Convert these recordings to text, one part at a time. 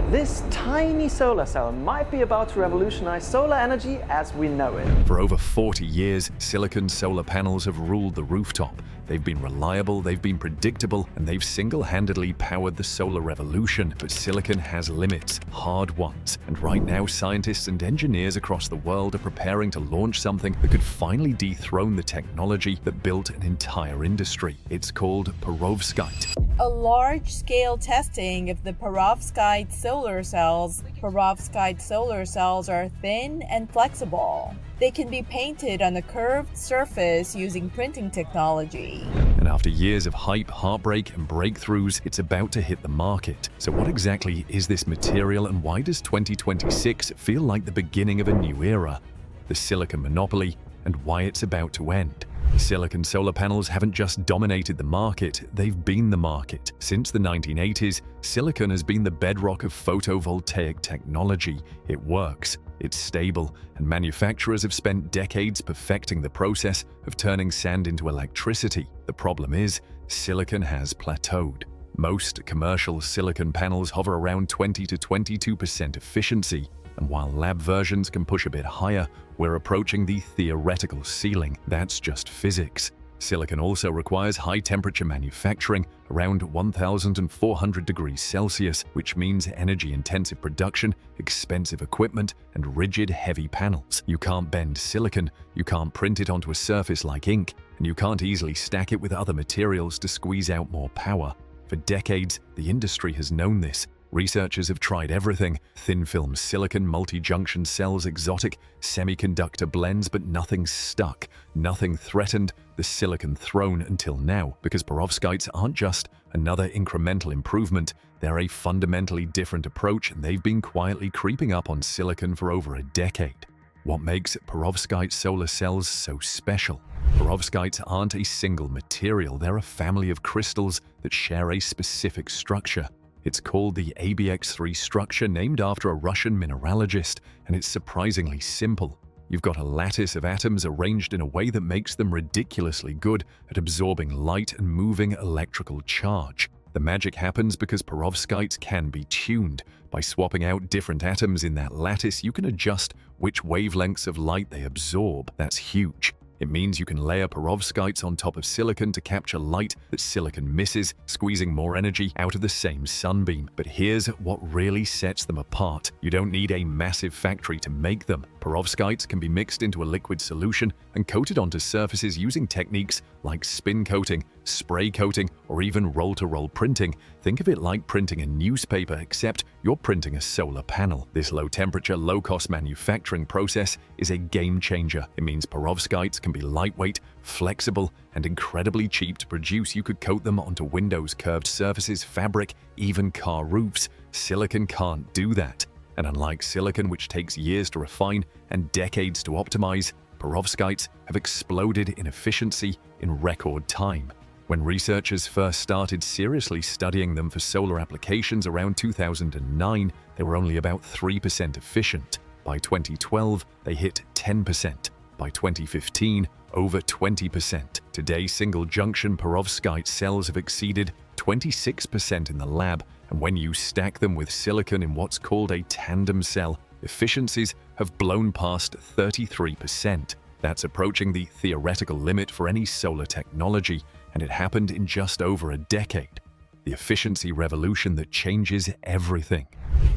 This tiny solar cell might be about to revolutionize solar energy as we know it. For over 40 years, silicon solar panels have ruled the rooftop. They've been reliable, they've been predictable, and they've single-handedly powered the solar revolution. But silicon has limits, hard ones. And right now, scientists and engineers across the world are preparing to launch something that could finally dethrone the technology that built an entire industry. It's called perovskite. A large-scale testing of the perovskite solar cells. Perovskite solar cells are thin and flexible. They can be painted on a curved surface using printing technology. And after years of hype, heartbreak, and breakthroughs, it's about to hit the market. So what exactly is this material, and why does 2026 feel like the beginning of a new era? The silicon monopoly, and why it's about to end. Silicon solar panels haven't just dominated the market, they've been the market. Since the 1980s, silicon has been the bedrock of photovoltaic technology. It works, it's stable, and manufacturers have spent decades perfecting the process of turning sand into electricity. The problem is, silicon has plateaued. Most commercial silicon panels hover around 20 to 22% efficiency, and while lab versions can push a bit higher, we're approaching the theoretical ceiling. That's just physics. Silicon also requires high-temperature manufacturing, around 1,400 degrees Celsius, which means energy-intensive production, expensive equipment, and rigid, heavy panels. You can't bend silicon, you can't print it onto a surface like ink, and you can't easily stack it with other materials to squeeze out more power. For decades, the industry has known this. Researchers have tried everything: thin-film silicon, multi-junction cells, exotic semiconductor blends, but nothing's stuck. Nothing threatened the silicon throne until now, because perovskites aren't just another incremental improvement, they're a fundamentally different approach, and they've been quietly creeping up on silicon for over a decade. What makes perovskite solar cells so special? Perovskites aren't a single material, they're a family of crystals that share a specific structure. It's called the ABX3 structure, named after a Russian mineralogist, and it's surprisingly simple. You've got a lattice of atoms arranged in a way that makes them ridiculously good at absorbing light and moving electrical charge. The magic happens because perovskites can be tuned. By swapping out different atoms in that lattice, you can adjust which wavelengths of light they absorb. That's huge. It means you can layer perovskites on top of silicon to capture light that silicon misses, squeezing more energy out of the same sunbeam. But here's what really sets them apart. You don't need a massive factory to make them. Perovskites can be mixed into a liquid solution and coated onto surfaces using techniques like spin coating, spray coating, or even roll-to-roll printing. Think of it like printing a newspaper, except you're printing a solar panel. This low-temperature, low-cost manufacturing process is a game-changer. It means perovskites can be lightweight, flexible, and incredibly cheap to produce. You could coat them onto windows, curved surfaces, fabric, even car roofs. Silicon can't do that. And unlike silicon, which takes years to refine and decades to optimize, perovskites have exploded in efficiency in record time. When researchers first started seriously studying them for solar applications around 2009, they were only about 3% efficient. By 2012, they hit 10%. By 2015, over 20%. Today, single-junction perovskite cells have exceeded 26% in the lab, and when you stack them with silicon in what's called a tandem cell, efficiencies have blown past 33%. That's approaching the theoretical limit for any solar technology, and it happened in just over a decade. The efficiency revolution that changes everything.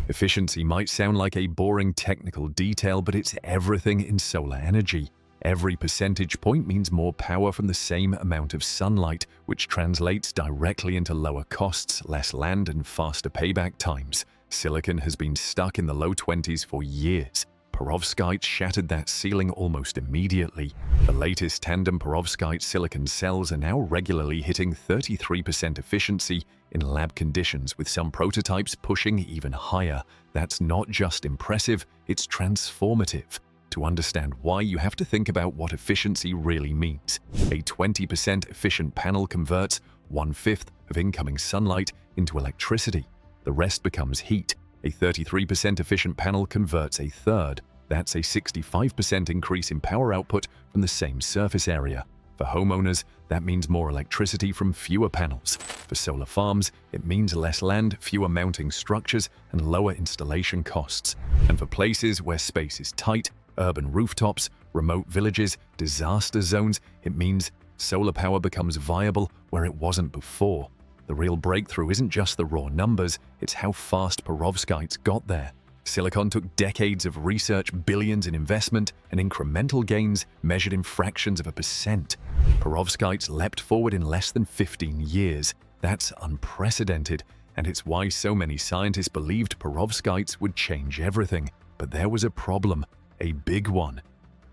Efficiency might sound like a boring technical detail, but it's everything in solar energy. Every percentage point means more power from the same amount of sunlight, which translates directly into lower costs, less land, and faster payback times. Silicon has been stuck in the low 20s for years. Perovskites shattered that ceiling almost immediately. The latest tandem perovskite silicon cells are now regularly hitting 33% efficiency in lab conditions, with some prototypes pushing even higher. That's not just impressive, it's transformative. To understand why, you have to think about what efficiency really means. A 20% efficient panel converts 1/5 of incoming sunlight into electricity. The rest becomes heat. A 33% efficient panel converts 1/3. That's a 65% increase in power output from the same surface area. For homeowners, that means more electricity from fewer panels. For solar farms, it means less land, fewer mounting structures, and lower installation costs. And for places where space is tight, urban rooftops, remote villages, disaster zones, it means solar power becomes viable where it wasn't before. The real breakthrough isn't just the raw numbers, it's how fast perovskites got there. Silicon took decades of research, billions in investment, and incremental gains measured in fractions of a percent. Perovskites leapt forward in less than 15 years. That's unprecedented, and it's why so many scientists believed perovskites would change everything. But there was a problem, a big one.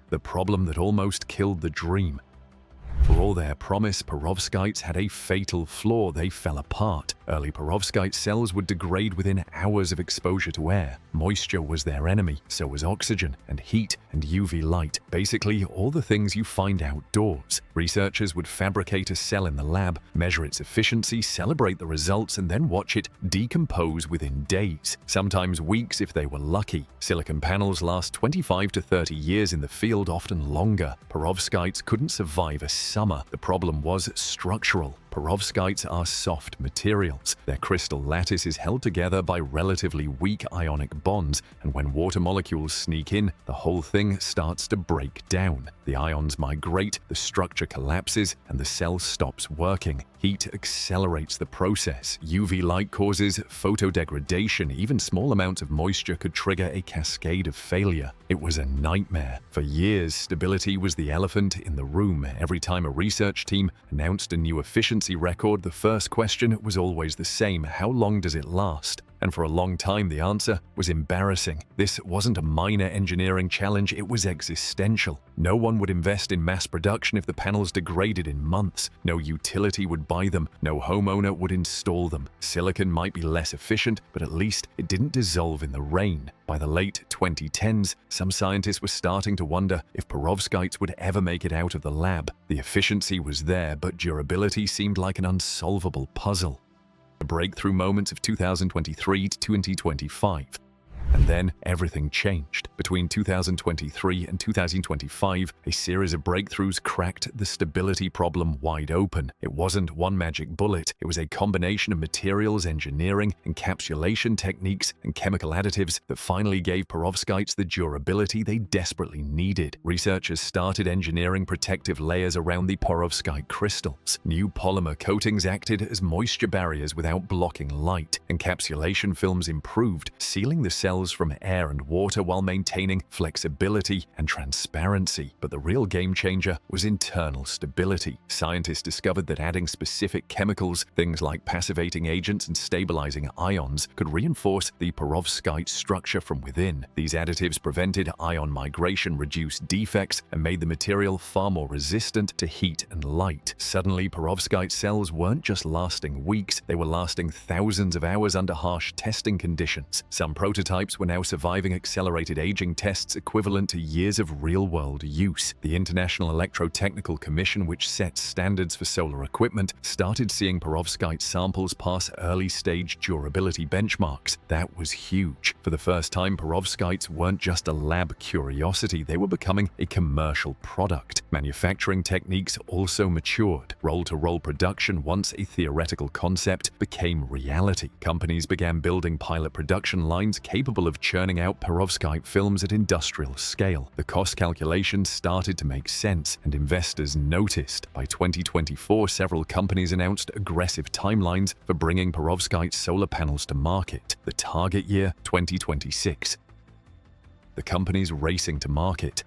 The problem that almost killed the dream. For all their promise, perovskites had a fatal flaw. They fell apart. Early perovskite cells would degrade within hours of exposure to air. Moisture was their enemy, so was oxygen and heat and UV light. Basically, all the things you find outdoors. Researchers would fabricate a cell in the lab, measure its efficiency, celebrate the results, and then watch it decompose within days, sometimes weeks if they were lucky. Silicon panels last 25 to 30 years in the field, often longer. Perovskites couldn't survive a summer. The problem was structural. Perovskites are soft materials. Their crystal lattice is held together by relatively weak ionic bonds, and when water molecules sneak in, the whole thing starts to break down. The ions migrate, the structure collapses, and the cell stops working. Heat accelerates the process. UV light causes photodegradation. Even small amounts of moisture could trigger a cascade of failure. It was a nightmare. For years, stability was the elephant in the room. Every time a research team announced a new efficiency record, the first question was always the same: how long does it last? And for a long time, the answer was embarrassing. This wasn't a minor engineering challenge, it was existential. No one would invest in mass production if the panels degraded in months. No utility would buy them. No homeowner would install them. Silicon might be less efficient, but at least it didn't dissolve in the rain. By the late 2010s, some scientists were starting to wonder if perovskites would ever make it out of the lab. The efficiency was there, but durability seemed like an unsolvable puzzle. The breakthrough moments of 2023 to 2025. And then everything changed. Between 2023 and 2025, a series of breakthroughs cracked the stability problem wide open. It wasn't one magic bullet, it was a combination of materials engineering, encapsulation techniques, and chemical additives that finally gave perovskites the durability they desperately needed. Researchers started engineering protective layers around the perovskite crystals. New polymer coatings acted as moisture barriers without blocking light. Encapsulation films improved, sealing the cells from air and water while maintaining flexibility and transparency. But the real game changer was internal stability. Scientists discovered that adding specific chemicals, things like passivating agents and stabilizing ions, could reinforce the perovskite structure from within. These additives prevented ion migration, reduced defects, and made the material far more resistant to heat and light. Suddenly, perovskite cells weren't just lasting weeks, they were lasting thousands of hours under harsh testing conditions. Some prototypes were now surviving accelerated aging tests equivalent to years of real-world use. The International Electrotechnical Commission, which sets standards for solar equipment, started seeing perovskite samples pass early-stage durability benchmarks. That was huge. For the first time, perovskites weren't just a lab curiosity, they were becoming a commercial product. Manufacturing techniques also matured. Roll-to-roll production, once a theoretical concept, became reality. Companies began building pilot production lines capable of churning out perovskite films at industrial scale. The cost calculations started to make sense, and investors noticed. By 2024, several companies announced aggressive timelines for bringing perovskite solar panels to market. The target year, 2026. The companies racing to market.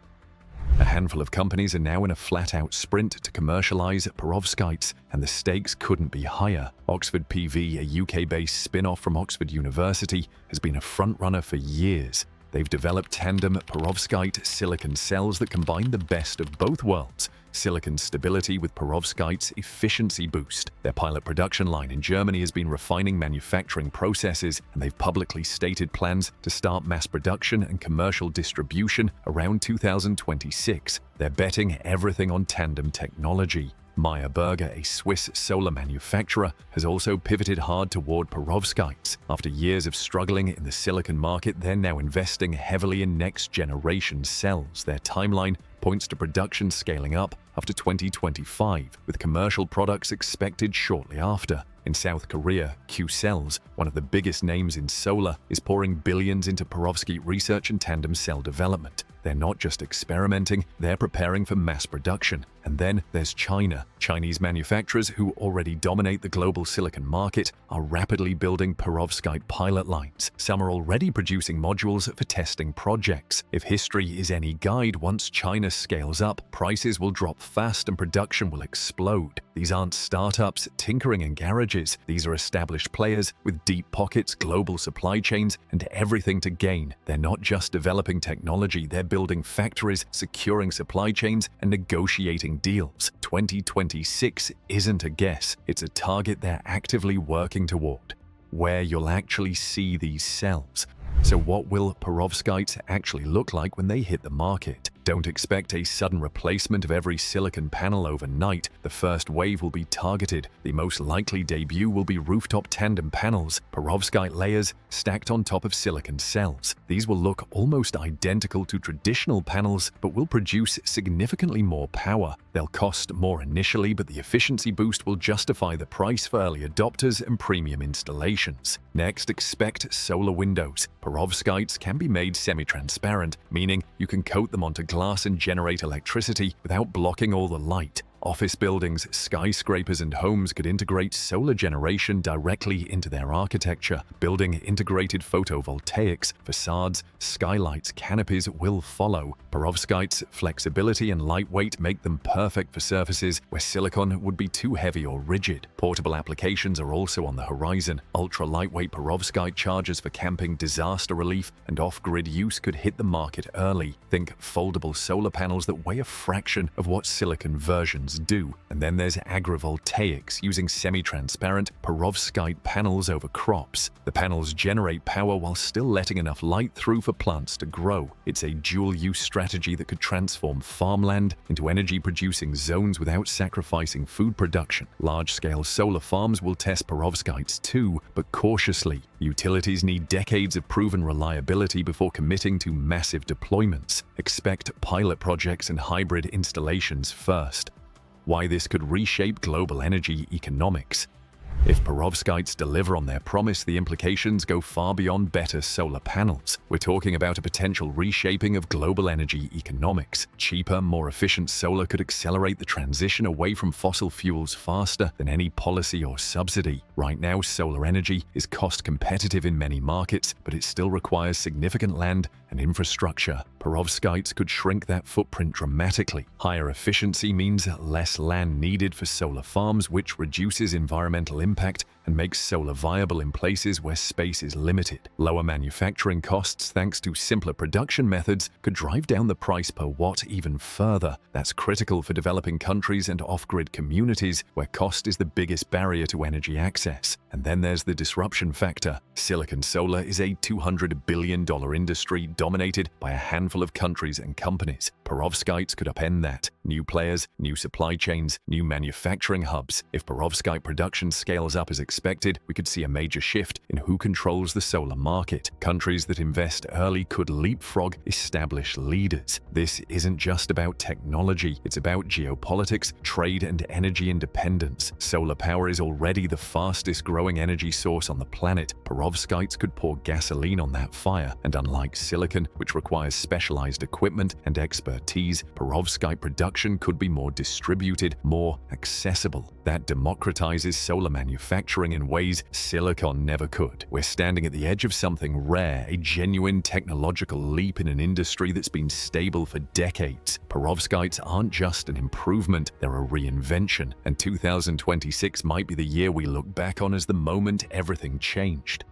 A handful of companies are now in a flat-out sprint to commercialize perovskites, and the stakes couldn't be higher. Oxford PV, a UK-based spin-off from Oxford University, has been a front-runner for years. They've developed tandem perovskite silicon cells that combine the best of both worlds: silicon stability with perovskite's efficiency boost. Their pilot production line in Germany has been refining manufacturing processes, and they've publicly stated plans to start mass production and commercial distribution around 2026. They're betting everything on tandem technology. Meyer Burger, a Swiss solar manufacturer, has also pivoted hard toward perovskites. After years of struggling in the silicon market, they're now investing heavily in next-generation cells. Their timeline points to production scaling up after 2025, with commercial products expected shortly after. In South Korea, Q-Cells, one of the biggest names in solar, is pouring billions into perovskite research and tandem cell development. They're not just experimenting, they're preparing for mass production. And then there's China. Chinese manufacturers, who already dominate the global silicon market, are rapidly building perovskite pilot lines. Some are already producing modules for testing projects. If history is any guide, once China scales up, prices will drop fast and production will explode. These aren't startups tinkering in garages. These are established players with deep pockets, global supply chains, and everything to gain. They're not just developing technology, they're building factories, securing supply chains, and negotiating deals. 2026 isn't a guess, it's a target they're actively working toward. Where you'll actually see these cells. So what will perovskites actually look like when they hit the market? Don't expect a sudden replacement of every silicon panel overnight. The first wave will be targeted. The most likely debut will be rooftop tandem panels, perovskite layers stacked on top of silicon cells. These will look almost identical to traditional panels, but will produce significantly more power. They'll cost more initially, but the efficiency boost will justify the price for early adopters and premium installations. Next, expect solar windows. Perovskites can be made semi-transparent, meaning you can coat them onto glass and generate electricity without blocking all the light. Office buildings, skyscrapers, and homes could integrate solar generation directly into their architecture. Building integrated photovoltaics, facades, skylights, canopies will follow. Perovskites' flexibility and lightweight make them perfect for surfaces where silicon would be too heavy or rigid. Portable applications are also on the horizon. Ultra-lightweight perovskite chargers for camping, disaster relief, and off-grid use could hit the market early. Think foldable solar panels that weigh a fraction of what silicon versions do. And then there's agrivoltaics, using semi-transparent perovskite panels over crops. The panels generate power while still letting enough light through for plants to grow. It's a dual-use strategy that could transform farmland into energy-producing zones without sacrificing food production. Large-scale solar farms will test perovskites too, but cautiously. Utilities need decades of proven reliability before committing to massive deployments. Expect pilot projects and hybrid installations first. Why this could reshape global energy economics. If perovskites deliver on their promise, the implications go far beyond better solar panels. We're talking about a potential reshaping of global energy economics. Cheaper, more efficient solar could accelerate the transition away from fossil fuels faster than any policy or subsidy. Right now, solar energy is cost competitive in many markets, but it still requires significant land and infrastructure. Perovskites could shrink that footprint dramatically. Higher efficiency means less land needed for solar farms, which reduces environmental impact and makes solar viable in places where space is limited. Lower manufacturing costs, thanks to simpler production methods, could drive down the price per watt even further. That's critical for developing countries and off-grid communities where cost is the biggest barrier to energy access. And then there's the disruption factor. Silicon solar is a $200 billion industry dominated by a handful of countries and companies. Perovskites could upend that. New players, new supply chains, new manufacturing hubs. If perovskite production scales up as expected, we could see a major shift in who controls the solar market. Countries that invest early could leapfrog established leaders. This isn't just about technology, it's about geopolitics, trade, and energy independence. Solar power is already the fastest growing energy source on the planet. Perovskites could pour gasoline on that fire, and unlike silicon, which requires specialized equipment and expertise, perovskite production could be more distributed, more accessible. That democratizes solar manufacturing in ways silicon never could. We're standing at the edge of something rare, a genuine technological leap in an industry that's been stable for decades. Perovskites aren't just an improvement, they're a reinvention, and 2026 might be the year we look back on as the moment everything changed.